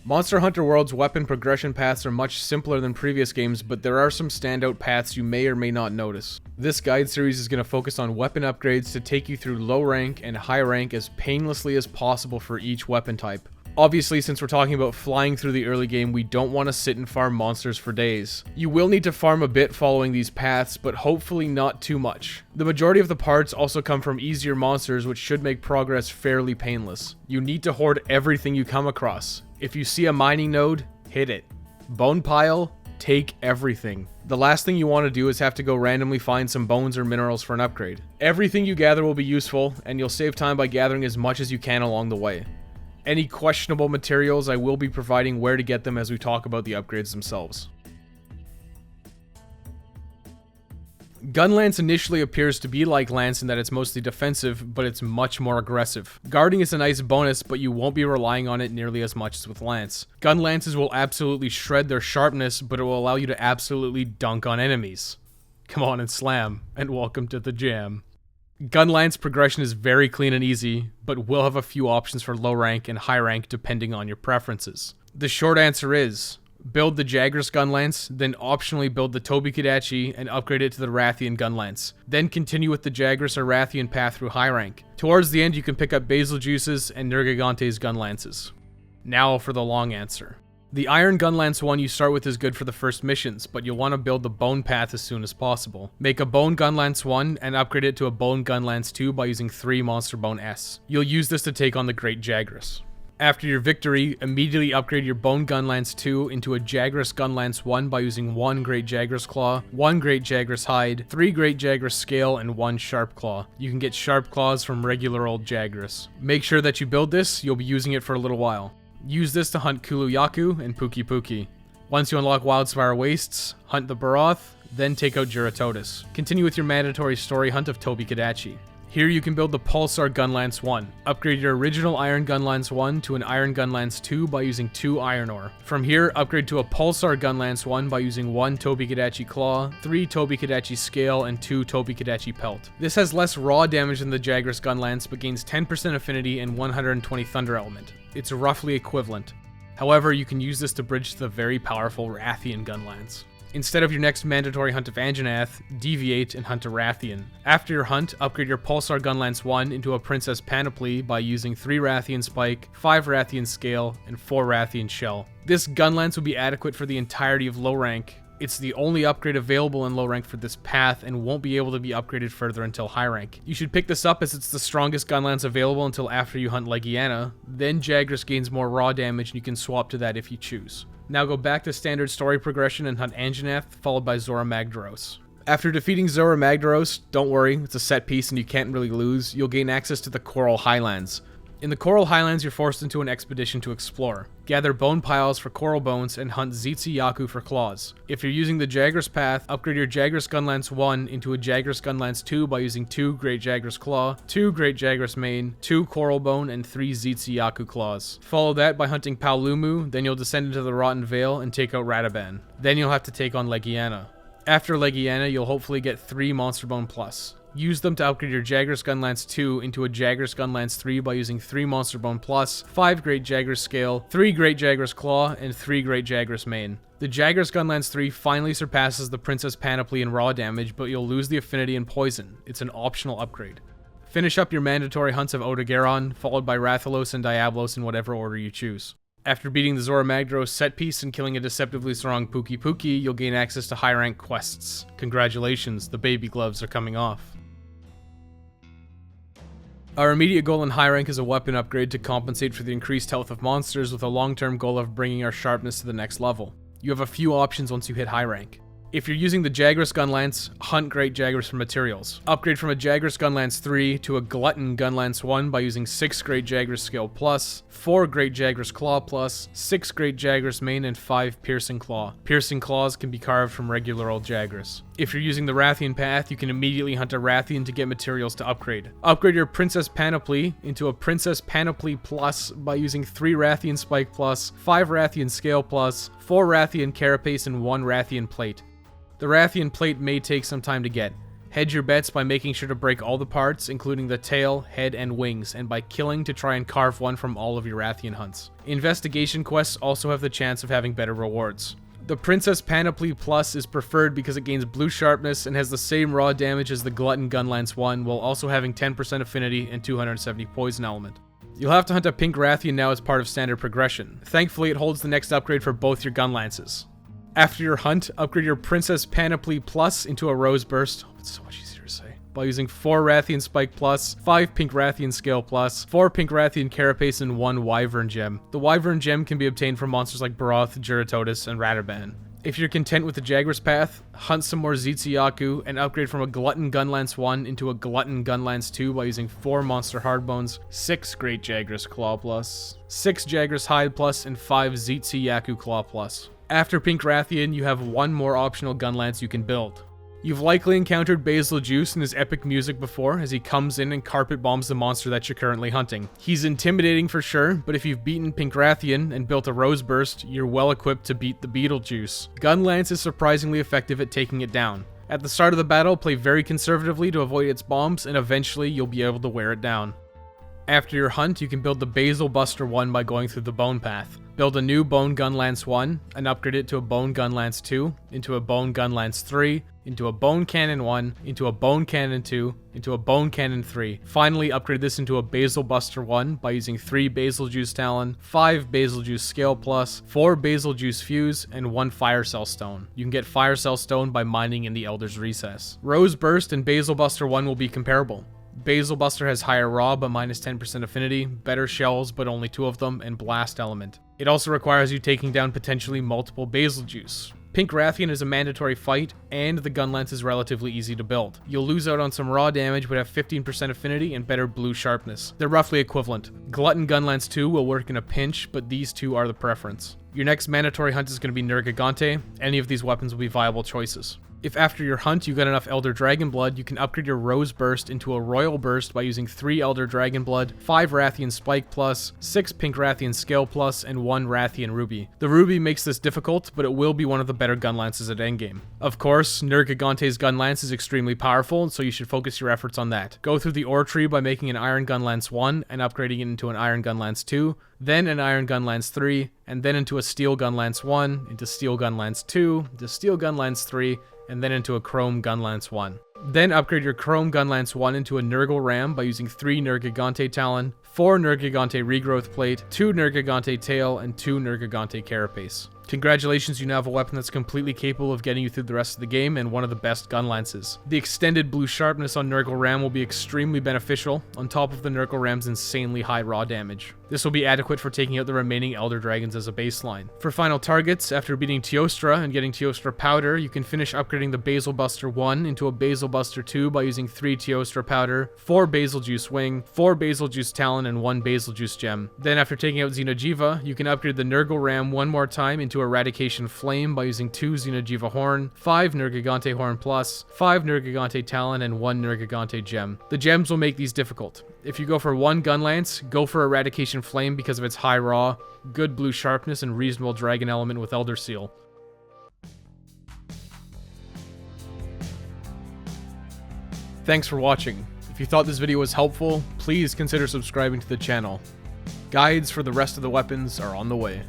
Monster Hunter World's weapon progression paths are much simpler than previous games, but there are some standout paths you may or may not notice. This guide series is going to focus on weapon upgrades to take you through low rank and high rank as painlessly as possible for each weapon type. Obviously, since we're talking about flying through the early game, we don't want to sit and farm monsters for days. You will need to farm a bit following these paths, but hopefully not too much. The majority of the parts also come from easier monsters, which should make progress fairly painless. You need to hoard everything you come across. If you see a mining node, hit it. Bone pile, take everything. The last thing you want to do is have to go randomly find some bones or minerals for an upgrade. Everything you gather will be useful, and you'll save time by gathering as much as you can along the way. Any questionable materials, I will be providing where to get them as we talk about the upgrades themselves. Gunlance initially appears to be like Lance in that it's mostly defensive, but it's much more aggressive. Guarding is a nice bonus, but you won't be relying on it nearly as much as with Lance. Gun Lances will absolutely shred their sharpness, but it will allow you to absolutely dunk on enemies. Come on and slam, and welcome to the jam. Gun Lance progression is very clean and easy, but will have a few options for low rank and high rank depending on your preferences. The short answer is, build the Jagras Gun Lance, then optionally build the Tobi Kadachi and upgrade it to the Rathian Gun Lance. Then continue with the Jagras or Rathian path through high rank. Towards the end you can pick up Basal Juices and Nergigante's Gun Lances. Now for the long answer. The Iron Gun Lance one you start with is good for the first missions, but you'll want to build the Bone path as soon as possible. Make a Bone Gun Lance 1 and upgrade it to a Bone Gun Lance 2 by using 3 Monster Bone S. You'll use this to take on the Great Jagras. After your victory, immediately upgrade your Bone Gun Lance 2 into a Jagras Gun Lance 1 by using 1 Great Jagras Claw, 1 Great Jagras Hide, 3 Great Jagras Scale, and 1 Sharp Claw. You can get Sharp Claws from regular old Jagras. Make sure that you build this, you'll be using it for a little while. Use this to hunt Kulu-Yaku and Puki-Puki. Once you unlock Wildspire Wastes, hunt the Baroth, then take out Juratotus. Continue with your mandatory story hunt of Tobi Kadachi. Here you can build the Pulsar Gun Lance 1. Upgrade your original Iron Gun Lance 1 to an Iron Gun Lance 2 by using 2 Iron Ore. From here, upgrade to a Pulsar Gun Lance 1 by using 1 Tobi Kadachi Claw, 3 Tobi Kadachi Scale, and 2 Tobi Kadachi Pelt. This has less raw damage than the Jagras Gun Lance, but gains 10% affinity and 120 Thunder Element. It's roughly equivalent. However, you can use this to bridge to the very powerful Rathian Gun Lance. Instead of your next mandatory hunt of Anjanath, deviate and hunt a Rathian. After your hunt, upgrade your Pulsar Gun Lance 1 into a Princess Panoply by using 3 Rathian Spike, 5 Rathian Scale, and 4 Rathian Shell. This Gun Lance will be adequate for the entirety of low rank. It's the only upgrade available in low rank for this path and won't be able to be upgraded further until high rank. You should pick this up as it's the strongest gun lance available until after you hunt Legiana, then Jagras gains more raw damage and you can swap to that if you choose. Now go back to standard story progression and hunt Anjanath, followed by Zora Magdaros. After defeating Zora Magdaros, don't worry, it's a set piece and you can't really lose, you'll gain access to the Coral Highlands. In the Coral Highlands, you're forced into an expedition to explore. Gather bone piles for coral bones and hunt Zetsu-Yaku for claws. If you're using the Jagras path, upgrade your Jagras Gun Lance 1 into a Jagras Gun Lance 2 by using 2 Great Jagras Claw, 2 Great Jagras Mane, 2 Coral Bone, and 3 Zetsu-Yaku Claws. Follow that by hunting Paolumu, then you'll descend into the Rotten Vale and take out Radaban. Then you'll have to take on Legiana. After Legiana, you'll hopefully get 3 Monster Bone Plus. Use them to upgrade your Jagras Gun Lance 2 into a Jagras Gun Lance 3 by using 3 Monster Bone Plus, 5 Great Jagras Scale, 3 Great Jagras Claw, and 3 Great Jagras Mane. The Jagras Gun Lance 3 finally surpasses the Princess Panoply in raw damage, but you'll lose the affinity in poison. It's an optional upgrade. Finish up your mandatory hunts of Odogaron, followed by Rathalos and Diablos in whatever order you choose. After beating the Zora Magdaros set piece and killing a deceptively strong Puki-Puki, you'll gain access to high rank quests. Congratulations, the baby gloves are coming off. Our immediate goal in high rank is a weapon upgrade to compensate for the increased health of monsters with a long-term goal of bringing our sharpness to the next level. You have a few options once you hit high rank. If you're using the Jagras Gun Lance, hunt Great Jagras for materials. Upgrade from a Jagras Gun Lance 3 to a Glutton Gun Lance 1 by using 6 Great Jagras Scale Plus, 4 Great Jagras Claw Plus, 6 Great Jagras Mane, and 5 Piercing Claw. Piercing Claws can be carved from regular old Jagras. If you're using the Rathian path, you can immediately hunt a Rathian to get materials to upgrade. Upgrade your Princess Panoply into a Princess Panoply Plus by using 3 Rathian Spike Plus, 5 Rathian Scale Plus, 4 Rathian Carapace, and 1 Rathian Plate. The Rathian Plate may take some time to get. Hedge your bets by making sure to break all the parts, including the tail, head, and wings, and by killing to try and carve one from all of your Rathian hunts. Investigation quests also have the chance of having better rewards. The Princess Panoply Plus is preferred because it gains blue sharpness and has the same raw damage as the Glutton Gunlance 1, while also having 10% affinity and 270 poison element. You'll have to hunt a pink Rathian now as part of standard progression. Thankfully, it holds the next upgrade for both your Gunlances. After your hunt, upgrade your Princess Panoply Plus into a Rose Burst. Oh, it's so much easier to say. By using 4 Rathian Spike Plus, 5 Pink Rathian Scale Plus, 4 Pink Rathian Carapace, and 1 Wyvern Gem. The Wyvern Gem can be obtained from monsters like Baroth, Juratotus, and Rataban. If you're content with the Jagras path, hunt some more Zetsuyaku and upgrade from a Glutton Gunlance 1 into a Glutton Gunlance 2 by using 4 Monster Hardbones, 6 Great Jagras Claw Plus, 6 Jagras Hide Plus, and 5 Zetsuyaku Claw Plus. After Pink Rathian, you have 1 more optional Gunlance you can build. You've likely encountered Basal Juice in his epic music before, as he comes in and carpet bombs the monster that you're currently hunting. He's intimidating for sure, but if you've beaten Pink Rathian and built a Rose Burst, you're well equipped to beat the Beetlejuice. Gunlance is surprisingly effective at taking it down. At the start of the battle, play very conservatively to avoid its bombs, and eventually you'll be able to wear it down. After your hunt, you can build the Basal Buster 1 by going through the Bone Path. Build a new Bone Gunlance 1, and upgrade it to a Bone Gunlance 2, into a Bone Gunlance 3, into a Bone Cannon 1, into a Bone Cannon 2, into a Bone Cannon 3. Finally, upgrade this into a Basal Buster 1 by using 3 Basal Juice Talon, 5 Basal Juice Scale Plus, 4 Basal Juice Fuse, and 1 Fire Cell Stone. You can get Fire Cell Stone by mining in the Elder's Recess. Rose Burst and Basal Buster 1 will be comparable. Basal Buster has higher raw but minus 10% affinity, better shells but only 2 of them, and blast element. It also requires you taking down potentially multiple Basal Juice. Pink Rathian is a mandatory fight, and the Gunlance is relatively easy to build. You'll lose out on some raw damage but have 15% affinity and better blue sharpness. They're roughly equivalent. Glutton Gunlance 2 will work in a pinch, but these two are the preference. Your next mandatory hunt is going to be Nergigante. Any of these weapons will be viable choices. If after your hunt you got enough Elder Dragon Blood, you can upgrade your Rose Burst into a Royal Burst by using 3 Elder Dragon Blood, 5 Rathian Spike Plus, 6 Pink Rathian Scale Plus, and 1 Rathian Ruby. The Ruby makes this difficult, but it will be one of the better Gunlances at endgame. Of course, Nergigante's Gunlance is extremely powerful, so you should focus your efforts on that. Go through the ore tree by making an Iron Gunlance 1 and upgrading it into an Iron Gunlance 2, then an Iron Gunlance 3, and then into a Steel Gunlance 1, into Steel Gunlance 2, into Steel Gunlance 3, and then into a Chrome Gunlance 1. Then upgrade your Chrome Gunlance 1 into a Nergal Ram by using 3 Nergigante Talon, 4 Nergigante Regrowth Plate, 2 Nergigante Tail, and 2 Nergigante Carapace. Congratulations, you now have a weapon that's completely capable of getting you through the rest of the game and one of the best Gunlances. The extended blue sharpness on Nergal Ram will be extremely beneficial, on top of the Nergal Ram's insanely high raw damage. This will be adequate for taking out the remaining Elder Dragons as a baseline. For final targets, after beating Teostra and getting Teostra Powder, you can finish upgrading the Basal Buster 1 into a Basal Buster 2 by using 3 Teostra Powder, 4 Basal Juice Wing, 4 Basal Juice Talon, and 1 Basal Juice Gem. Then after taking out Xeno'jiiva, you can upgrade the Nergal Ram one more time into Eradication Flame by using 2 Xeno'jiiva Horn, 5 Nergigante Horn Plus, 5 Nergigante Talon, and 1 Nergigante Gem. The gems will make these difficult. If you go for 1 Gunlance, go for Eradication Flame because of its high raw, good blue sharpness, and reasonable dragon element with Elder Seal. Thanks for watching. If you thought this video was helpful, please consider subscribing to the channel. Guides for the rest of the weapons are on the way.